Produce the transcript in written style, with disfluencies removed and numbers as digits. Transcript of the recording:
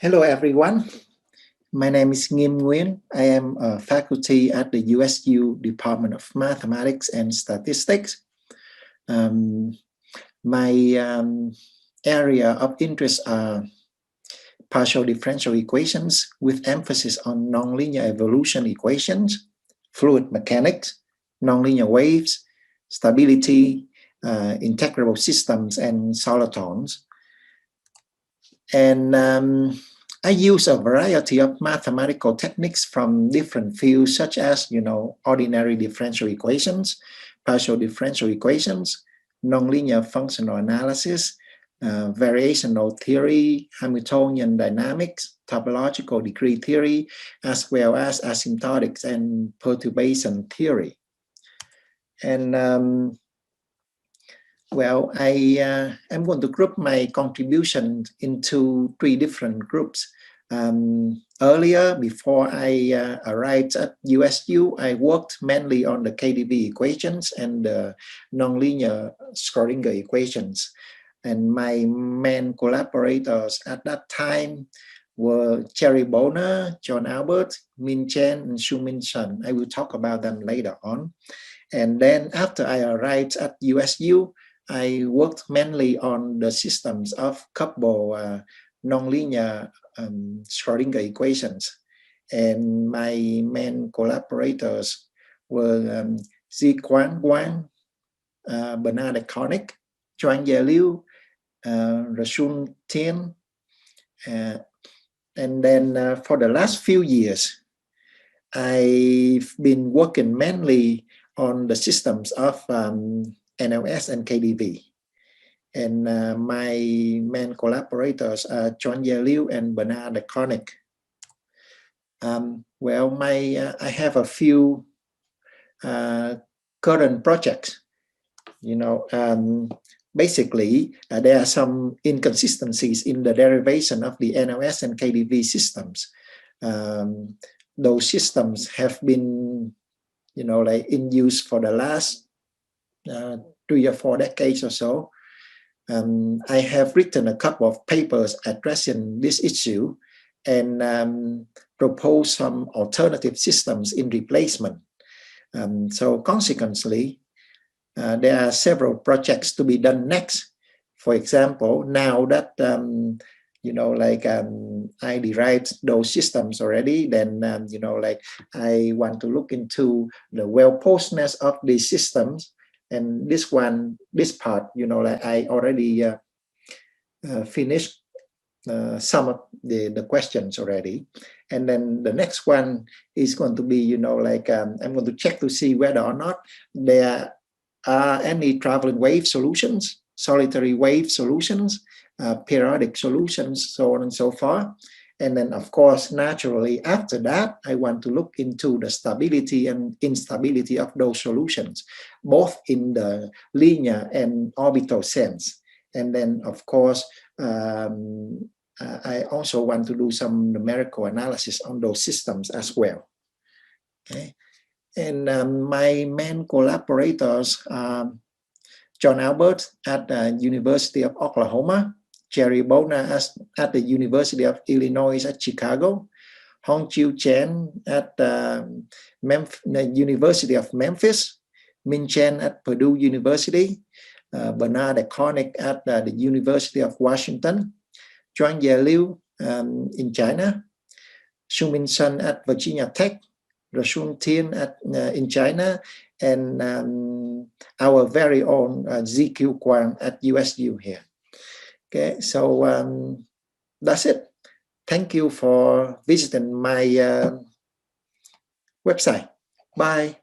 Hello everyone, my name is Nghiêm Nguyen. I am a faculty at the USU Department of Mathematics and Statistics. My area of interest are partial differential equations with emphasis on nonlinear evolution equations, fluid mechanics, nonlinear waves, stability, integrable systems, and solitons. And I use a variety of mathematical techniques from different fields, such as, ordinary differential equations, partial differential equations, nonlinear functional analysis, variational theory, Hamiltonian dynamics, topological degree theory, as well as asymptotics and perturbation theory. And well, I'm going to group my contribution into 3 different groups. Earlier, before I arrived at USU, I worked mainly on the KdV equations and the nonlinear Schrodinger equations. And my main collaborators at that time were Jerry Bonner, John Albert, Min Chen, and Xiumin Shen. I will talk about them later on. And then after I arrived at USU, I worked mainly on the systems of couple nonlinear Schrodinger equations. And my main collaborators were Zhiquan Wang, Bernard de Konik, Zhuangjie Liu, Rashun Tian. And then for the last few years, I've been working mainly on the systems of NLS and KdV. And my main collaborators are Zhuangjie Liu and Bernard de Konik. Well, I have a few current projects. Basically, there are some inconsistencies in the derivation of the NLS and KdV systems. Those systems have been, in use for the last 3 or 4 decades or so. I have written a couple of papers addressing this issue and proposed some alternative systems in replacement. So consequently, there are several projects to be done next. For example, now that I derived those systems already, then I want to look into the well-posedness of these systems. And this part, I already finished some of the questions already. And then the next one is going to be, I'm going to check to see whether or not there are any traveling wave solutions, solitary wave solutions, periodic solutions, so on and so forth. And then, of course, naturally, after that, I want to look into the stability and instability of those solutions, both in the linear and orbital sense. And then, of course, I also want to do some numerical analysis on those systems as well. Okay. And my main collaborators are John Albert at the University of Oklahoma, Jerry Bonner at the University of Illinois at Chicago, Hongqiu Chen at the University of Memphis, Min Chen at Purdue University, Bernard de Konik at the University of Washington, Zhuangjie Liu in China, Xiumin Shen at Virginia Tech, Rashun Tian in China, and our very own ZQ Quang at USU here. Okay, so that's it. Thank you for visiting my website. Bye.